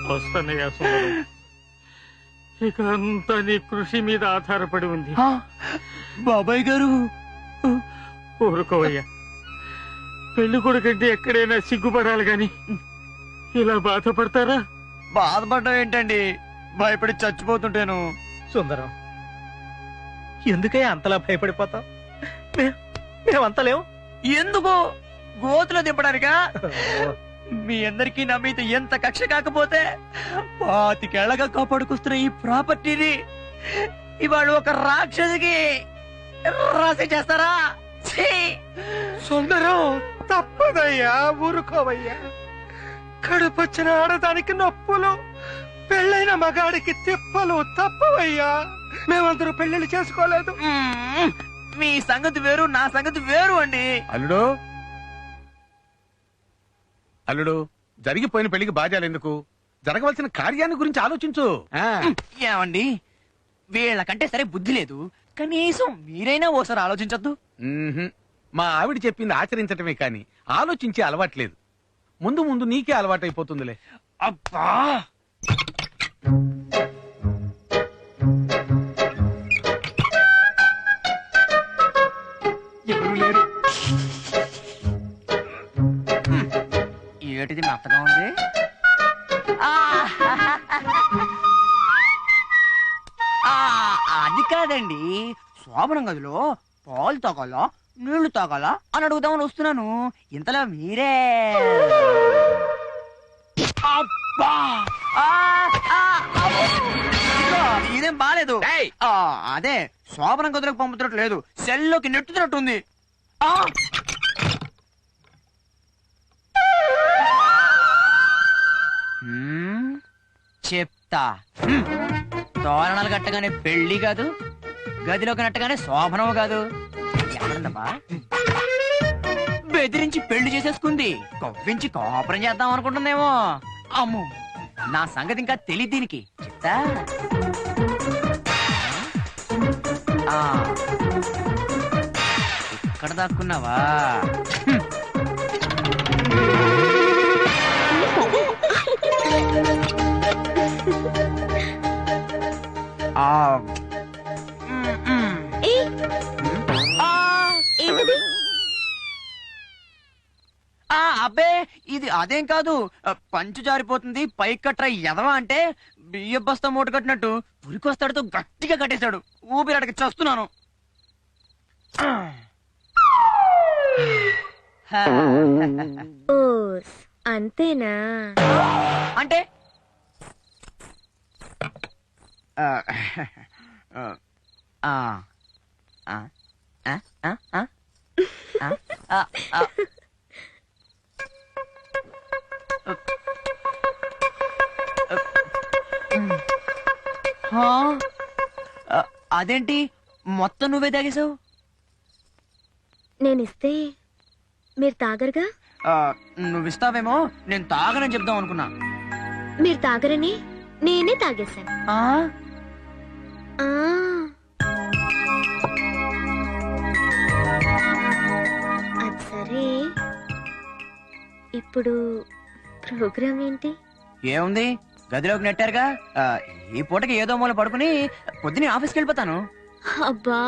వస్తానయ్యా సుందరం. ఇక అంతా నీ కృషి మీద ఆధారపడి ఉంది. బాబాయ్ గారు ఊరుకోవయ్యా. పెళ్లి కొడుకంటే ఎక్కడైనా సిగ్గుపడాలి గాని ఇలా బాధపడతారా? బాధపడడం ఏంటండి, భయపడి చచ్చిపోతుంటాను. సుందరం, ఎందుకయ్యా అంతలా భయపడిపోతావు? మేమంతలేం. ఎందుకు గోతులో దింపడానికా? మీ అందరికీ నా మీద ఎంత కక్ష కాకపోతే 25 కాపాడుకొస్తున్న ఈ ప్రాపర్టీని ఇవాళ ఒక రాక్షసికి రాసి చేస్తారా? సుందరం, తప్పదయ్యా, ఊరుకోవయ్యా. కడుపొచ్చిన ఆడదానికి నొప్పులు, పెళ్ళైన మగాడికి తిప్పలు తప్పవయ్యా. మేమందరూ పెళ్లిళ్ళు చేసుకోలేదు. మీ సంగతి వేరు, నా సంగతి వేరు అండి. అల్లుడు అల్లుడు, జరిగిపోయిన పెళ్లికి బాధ్యాలెందుకు? జరగవలసిన కార్యాన్ని గురించి ఆలోచించు. ఏమండి, వీళ్ళకంటే సరే బుద్ధి లేదు, కనీసం మీరైనా ఓసారి ఆలోచించొద్దు. మా ఆవిడ చెప్పింది ఆచరించటమే కాని ఆలోచించే అలవాట్లేదు. ముందు ముందు నీకే అలవాటైపోతుందిలే. అబ్బా, ఎవరు లేరు. ఏటిది మెత్తగా ఉంది. అది కాదండి, శోభనం గదిలో పాలు తాగాలా నీళ్లు తాగాలా అని అడుగుదామని వస్తున్నాను. ఇంతలో మీరే. అబ్బా, ఇదేం బాలేదు. అదే శోభనం గదిలోకి పంపుతున్నట్టు లేదు, సెల్లోకి నెట్టుతున్నట్టుంది. చెప్తా. తోరణాలు కట్టగానే పెళ్లి కాదు, గదిలోకి నట్టగానే శోభనం కాదు. ఎవరందమ్మా బెదిరించి పెళ్లి చేసేసుకుంది, కవ్వించి కాపురం చేద్దాం అనుకుంటుందేమో. అమ్ము, నా సంగతి ఇంకా తెలియదు దీనికి. చెప్తా. ఇక్కడ దాక్కున్నావా? అబ్బే, ఇది అదేం కాదు. పంచు జారిపోతుంది పైకి కట్రా ఎదవా అంటే బియ్య బస్తా మూట కట్టినట్టు పురికొస్తాడుతో గట్టిగా కట్టేశాడు. ఊపిరాడకి చస్తున్నాను. అంతేనా? అంటే అదేంటి మొత్తం నువ్వే తాగేశావు? నేనిస్తే మీరు తాగరుగా? నువ్విస్తావేమో నేను తాగనని చెప్దాం అనుకున్నా. మీరు తాగరని నేనే తాగేశాను. అది సరే, ఇప్పుడు ప్రోగ్రామ్ ఏంటి? ఏముంది, గదిలోకి నెట్టారుగా. ఈ పూటకి ఏదో మూల పడుకుని పొద్దునే ఆఫీస్కి వెళ్ళిపోతాను. అబ్బా,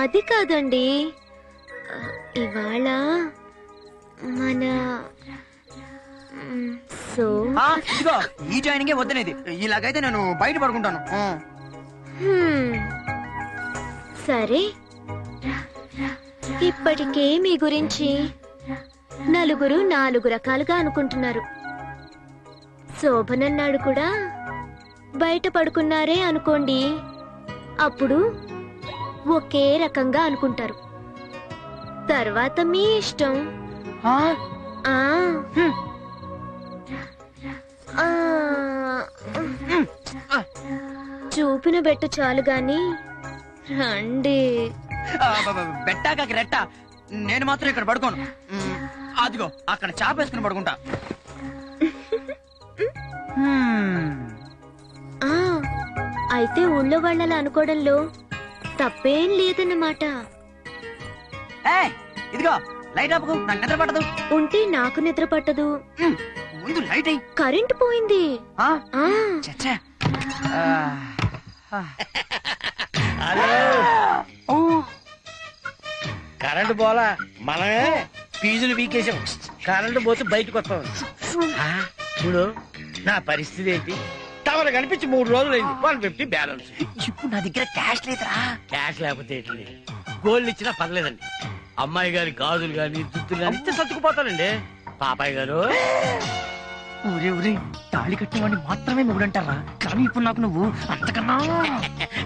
అది కాదండి. ఇవాళ మన ఇదిగో ఈ జాయినింగే వద్దనేది. ఇలాగైతే నేను బయట పడుకుంటాను. సరే, ఇప్పటికే మీ గురించి నలుగురు 4 రకాలుగా అనుకుంటున్నారు. శోభనన్నాడు కూడా బయట పడుకున్నారే అనుకోండి, అప్పుడు ఒకే రకంగా అనుకుంటారు. తర్వాత మీ ఇష్టం. చూపిన బెట్టు చాలు గాని రండి. బెట్టాక రెట్ట, నేను మాత్రం ఇక్కడ పడుకోను. అదిగో అక్కడ చాపేసుకుని పడుకుంటా. అయితే ఊళ్ళో వాళ్ళలా అనుకోవడంలో తప్పేం లేదన్నమాట. ఇదిగో లైట్ ఆపుకు, నాకు నిద్ర పట్టదు. ఉంటే నాకు నిద్ర పట్టదు. ముందు లైట్ అయ్యి. కరెంట్ పోయింది. ఆ, ఆ, చచ్చా. ఓ, కరెంటు పోలా మనమే ఫీజులు వీకేసాం. కరెంటు పోతే బయటకు వస్తాం. చూడు నా పరిస్థితి ఏంటి. టవర్ కనిపించి 3 రోజులైంది. 150 బ్యాలెన్స్. ఇప్పుడు నా దగ్గర క్యాష్ లేదురా. క్యాష్ లేకపోతే ఏంటి, గోల్డ్ ఇచ్చినా పర్లేదండి. అమ్మాయి గారి గాజులు గాని దుద్దులు గాని ఇస్తే సర్దుకుపోతానండి. పాపాయ్ గారు, ఊరే ఊరే తాళి కట్టినవాడిని మాత్రమే మొగుడంటారా, కానీ ఇప్పుడు నాకు నువ్వు అంతకన్నా.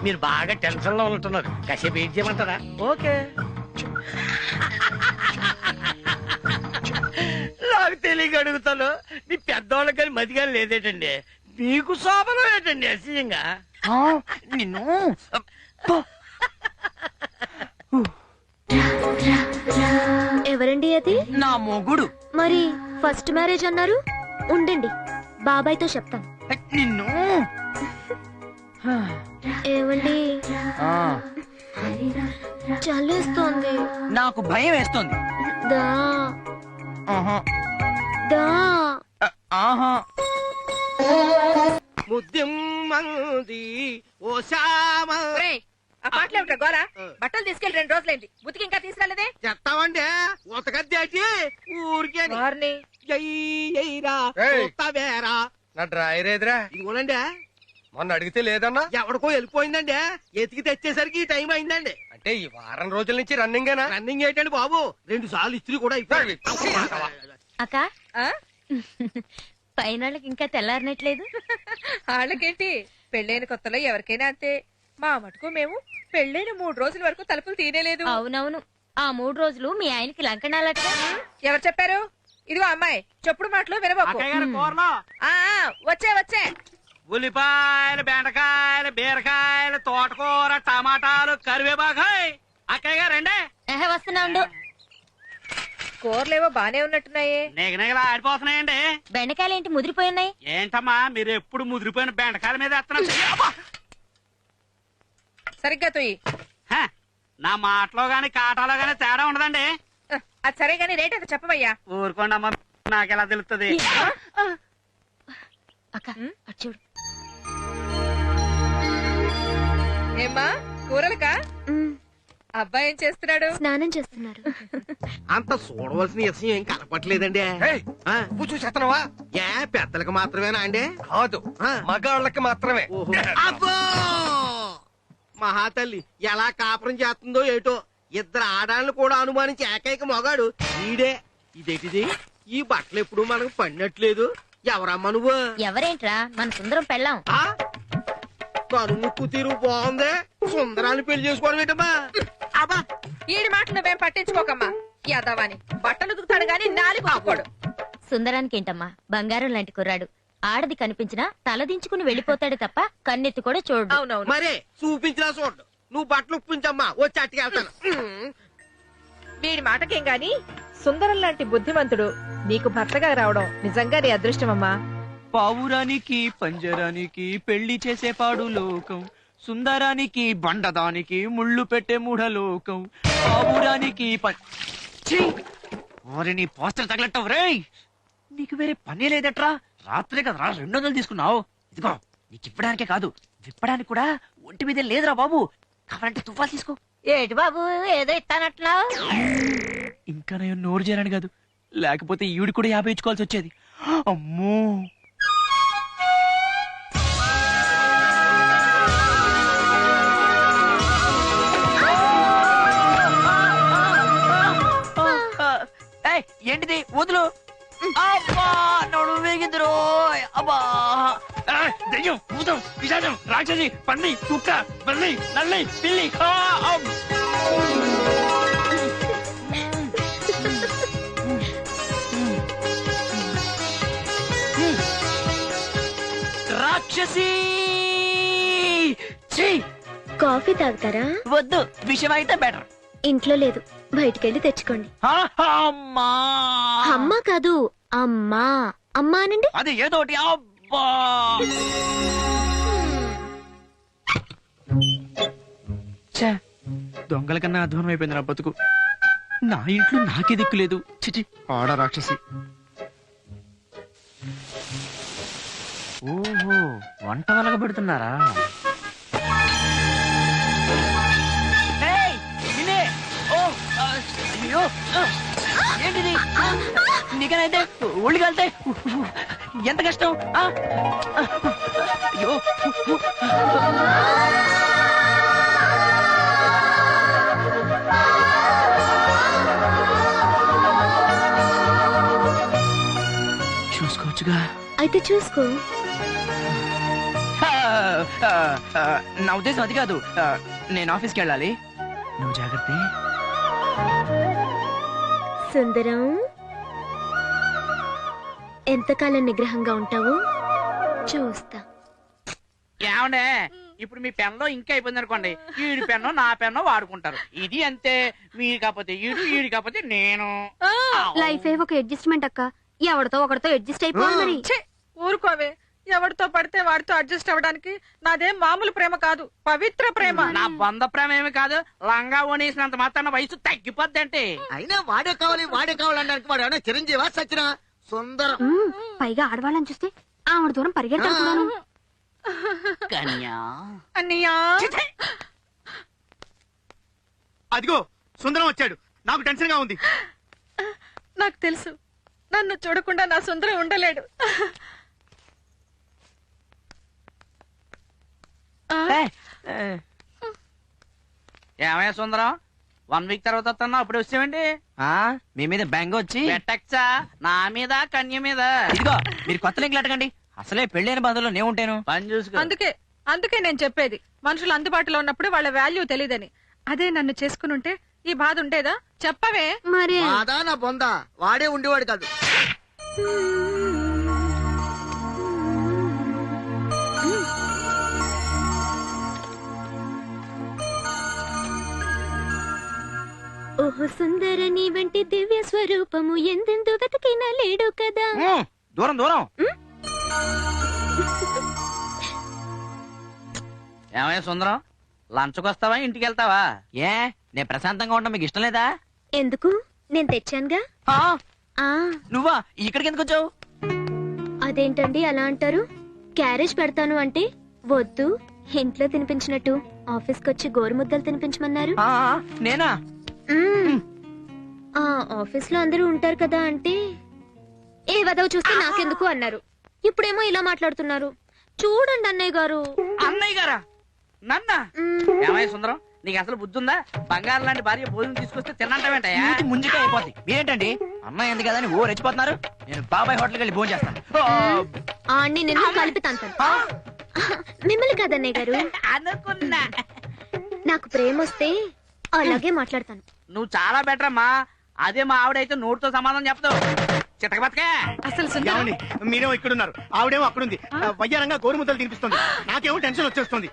మీరు బాగా టెన్షన్ లో ఉంటున్నారు. కాసేపు ఏం చేయమంటారా? ఓకే. నాకు తెలియక అడుగుతాను. నీ పెద్దవాళ్ళకి కానీ మతి కానీ లేదేటండి. మీకు శోభనం ఏంటండి అసహ్యంగా? ఆ, నిన్ను ఎవరండి అది? నా మొగుడు. మరి ఫస్ట్ మ్యారేజ్ అన్నారు. ఉండండి, బాబాయ్తో చెప్తాను. నిన్ను ఏమండి, ఆ, చల్లేస్తోంది. నాకు భయం వేస్తోంది. దా ఆహా, దా. ఆహా. ముద్దిమ్మంది ఓ శ్యామ ఆ పాటలు ఏమిట్రా గోరా? బట్టలు తీసుకెళ్లి 2 రోజులైంది, ఉతికి ఇంకా తీసుకురాలేదే? చెప్తామంటే ఉతకద్దేటి ఊరికే వారిని వేరా నా డ్రాయర్ ఏదిరా? ఇదిగోనండి. మొన్న అడిగితే లేదన్నా. ఎవడికో వెళ్ళిపోయిందండి. ఎతికి తెచ్చేసరికి ఈ టైం అయిందండి. అంటే ఈ వారం రోజుల నుంచి రన్నింగేనా? రన్నింగ్ ఏంటండి బాబు, 2 సార్లు ఇస్త్రీ కూడా అయిపోయింది. అక్క, ఆ? పైన ఇంకా తెల్లారినట్లేదు. వాళ్ళకేంటి, పెళ్ళైన కొత్తలో ఎవరికైనా అంతే. మా మటుకు మేము పెళ్ళైన 3 రోజుల వరకు తలుపులు తీనేలేదు. అవునవును, ఆ 3 రోజులు మీ ఆయనకి లంకణాలట. ఎవరు చెప్పారు? ఇదిగో అమ్మాయి, చెప్పుడు మాటలు వినబోకు. ఆ, వచ్చే వచ్చే. ఉల్లిపాయలు, బెండకాయలు, బీరకాయలు, తోటకూర, టమాటాలు, కరివేపాకాయ. అక్కయ్య గారండి. వస్తున్నా ఉండు. కూరలేవో బానే ఉన్నట్టున్నాయే. నిగనిగలా ఆడిపోతున్నాయండి. బెండకాయలు ఏంటి ముదిరిపోయినాయి? ఏంటమ్మా మీరు ఎప్పుడు ముదిరిపోయిన బెండకాయల మీద వేస్తున్నారు? సరిగ్గా తొయ్యి. నా మాటలో గాని కాటాలో గాని తేడా ఉండదండి. అది సరే గానీ రేట్ ఎంత చెప్పవయ్యా? ఊరుకోండి అమ్మా, నాకెలా తెలుస్తుంది? అక్క, అటు చూడు. ఏమ్మా, కూరలకా? ఉమ్, అబ్బాయి ఏం చేస్తున్నాడు? స్నానం చేస్తున్నారు. అంత చూడవలసిన విషయం ఏం కనపట్లేదండి. నువ్వు చూసేస్తున్నావా? ఏ పెద్దలకు మాత్రమేనా అండి? కాదు, మగాళ్ళకి మాత్రమే. అబ్బో మహాతల్లి ఎలా కాపురం చేస్తుందో ఏటో. 2 ఆడాలను కూడా అనుమానించి ఏకైక మొగాడు ఈడే. ఇదేటిది, ఈ బట్టలు ఎప్పుడు మనకు పడినట్లేదు. ఎవరమ్మా నువ్వు? ఎవరేంట్రా, మన సుందరం పెళ్ళాం. ఆ? కను ముక్కు తీరు బాగుంది. సుందరాన్ని పెళ్లి చేసుకోవడం ఏంటమ్మా? అబ్బా ఈడి మాటలు నువ్వేం పట్టించుకోకమ్మా. యాదవాని బట్టలు ఉతుకుతాడు గాని నాలి పాకోడు. సుందరానికి ఏంటమ్మా, బంగారం లాంటి కుర్రాడు. ఆడది కనిపించినా తలదించుకుని వెళ్ళిపోతాడు తప్ప కన్నెత్తి కూడా చూడు. అవునవును. మరే చూపించినా చూడు. నువ్వు బట్టలు ఉప్పించమ్మా, వచ్చి అట్టుకెళ్తాను. వీడి మాటకేం గాని సుందరం లాంటి బుద్ధిమంతుడు నీకు భర్తగా రావడం నిజంగా నీ అదృష్టమమ్మా. పావురానికి పంజరానికి పెళ్లి చేసే పాడు లోకం, సుందరానికి బండదానికి ముళ్ళు పెట్టే మూఢలోకం, పావురానికి నీ పోస్టర్ తగలట్టవు రే. నీకు వేరే పనే లేదట్రా. రాత్రే కదరా 200 తీసుకున్నావు. ఇదిగో నీకు ఇవ్వడానికే కాదు, విప్పడానికి కూడా ఒంటి మీద లేదురా బాబు. కావాలంటే తుఫాలు తీసుకో. ఏటి బాబు, ఏదో ఇస్తానట్లావు. ఇంకా నేను నోరు చేరాను కాదు, లేకపోతే ఈవిడ కూడా 50 ఇచ్చుకోవాల్సి వచ్చేది. అమ్మో, ఏంటిది? వదులు. అబ్బా, నడు వేగిందిరో. అబ్బా, దెయ్యం, భూతం, పిశాచం, రాక్షసి, పంది, కుక్క, బల్లి, నల్లి, పిల్లి. రాక్షసి. కాఫీ తాగుతారా? వద్దు, విషయం అయితే బెటర్. ఇంట్లో లేదు, బయటికెళ్ళి తెచ్చుకోండి. అమ్మా, అమ్మ కాదు, అమ్మా. అమ్మా అనండి. అది ఏదోటి. అబ్బా, దొంగల కన్నా అధ్వానం అయిపోయింది నా బతుకు. నా ఇంట్లో నాకే దిక్కు లేదు. చిచి, ఆడ రాక్షసి. ఓహో వంట వలగ పెడుతున్నారా? ఏయ్, నిన్నే! ఓ, అయ్యో, ఏంటిది? నీకనైతే ఒళ్ళు కలితే ఎంత కష్టం? అయ్యో, చూసుకోవచ్చుగా. అయితే చూసుకో. నా ఉద్దేశం అది కాదు. నేను ఆఫీస్కి వెళ్ళాలి, నువ్వు జాగ్రత్త. సుందరం, ఎంతకాలం నిగ్రహంగా ఉంటావు చూస్తా. ఏమండే ఇప్పుడు మీ పెన్లో ఇంకా అయిపోయింది అనుకోండి, ఈడి పెన్ను నా పెన్ను వాడుకుంటారు. ఇది అంతే, మీరు కాకపోతే ఈడు కాకపోతే నేను. లైఫ్ ఒక అడ్జస్ట్మెంట్ అక్క. ఎవరితో ఒకరితో అడ్జస్ట్ అయిపోవాలి మరి. ఛీ, ఊరుకోవే. ఎవరితో పడితే వాడితో అడ్జస్ట్ అవ్వడానికి నాదేం మామూలు ప్రేమ కాదు, పవిత్ర ప్రేమ. నా బంధ ప్రేమ ఏమి కాదు, లంగా ఓనేసినంత మాత్రాన వయసు తగ్గిపోద్ది అంటే. అయినా వాడే కావాలనడానికి వాడు ఏమైనా చిరంజీవా సచిన సుందరం. పైగా ఆడవాళ్ళని చూస్తే ఆవిడ దూరం పరిగెడతాను. కన్యా అన్నయ్యా, అదిగో సుందరం వచ్చాడు, నాకు టెన్షన్ గా ఉంది. నాకు తెలుసు, నన్ను చూడకుండా నా సుందరం ఉండలేడు. ఏమయ్య సుందరం, 1 వీక్ తర్వాత వస్తున్నా, అప్పుడు వచ్చేవండి. మీ మీద బెంగ వచ్చి పెట్టచ్చా నా మీద కన్య మీద. ఇదిగో మీరు కొత్త లింకులు అడగండి. అసలే పెళ్ళైన బాధలో నేను ఉంటాను. పని చూసుకో. అందుకే నేను చెప్పేది, మనుషులు అందుబాటులో ఉన్నప్పుడు వాళ్ళ వాల్యూ తెలియదని. అదే నన్ను చేసుకుని ఉంటే ఈ బాధ ఉండేదా? చెప్పవే. మరి బాదా నా బొందా, వాడే ఉండేవాడు కాదు. ఓహో సుందర, నీ వంటి దివ్య స్వరూపము ఎందెందు వెతికినా లేడు కదా. దూరం దూరం. ఏమయ్య సుందరం, లంచ్కి వస్తావా ఇంటికి వెళ్తావా? ఏ, నేను ప్రశాంతంగా ఉంటాం మీకు ఇష్టం లేదా? ఎందుకు? నేను తెచ్చానుగా. నువ్వా ఇక్కడికి ఎందుకు వచ్చావు? అదేంటండి అలా అంటారు? క్యారేజ్ పెడతాను అంటే వద్దు, ఇంట్లో తినిపించినట్టు ఆఫీస్కి వచ్చి గోరుముద్దలు తినిపించమన్నారు. నేనా? ఆ ఆఫీస్ లో అందరూ ఉంటారు కదా అంటే ఏ వదవ చూస్తే నాకెందుకు అన్నారు. ఇప్పుడేమో ఇలా మాట్లాడుతున్నారు. చూడండి అన్నయ్య గారు. అన్నయ్య గారా? నన్న ఏమయ్య సుందరం, నీకు అసలు బుద్ధి ఉందా? బంగారం లాంటి భార్య భోజనం తీసుకొస్తే తినంటావేంటయ్యా? ముందుకే అయిపోద్ది. మీరేంటండి అమ్మాయి ఎందుకు కదా ఓ రెచ్చిపోతున్నారు? నేను బాబాయ్ హోటల్కి వెళ్ళి భోజనం చేస్తాను. ఆడిని నిన్ను కలిపి తంతాను. మిమ్మల్ని కాదన్నయ్య గారు. అనుకున్నా. నాకు ప్రేమ వస్తే అలాగే మాట్లాడతాను. నువ్వు చాలా బెటర్ అమ్మా. అదే మా ఆవిడైతే నోటితో సమాధానం చెప్తావు. చితక బతకే. అసలు సుందరం, మీరేమో ఇక్కడున్నారు, ఆవిడేమో అక్కడుంది. వయ్యారంగా గోరుముద్దలు తినిపిస్తుంది, నాకేమో టెన్షన్ వచ్చేస్తుంది.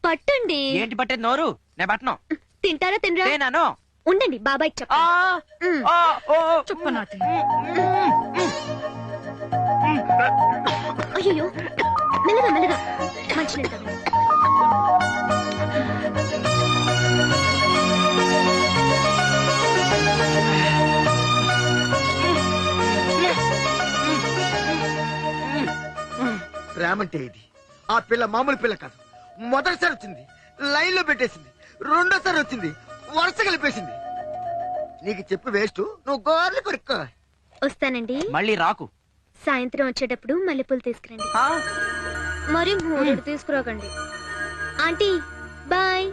పట్టండి. ఏంటి పట్టేది నోరు? నేను పట్టను. తింటారా తినరా? నేనాను. ఉండండి బాబాయ్ చెప్ప. చుప్పనాతి. అయ్యో, మెల్లగా మెల్లగా. మంచినీళ్ళు తాగండి. ప్రేమంటే ఇది. ఆ పిల్ల మామూలు పిల్ల కాదు. మొదటిసారి వచ్చింది, లైన్ లో పెట్టేసింది. రెండోసారి వచ్చింది, వరుస కలిపేసింది. నీకు చెప్పి వేస్ట్, నువ్వు గోర్లు కొరుక్కో. వస్తానండి. మళ్ళీ రాకు. సాయంత్రం వచ్చేటప్పుడు మల్లెపూలు తీసుకురండి. మరి 3 తీసుకురాకండి. Aunty bye.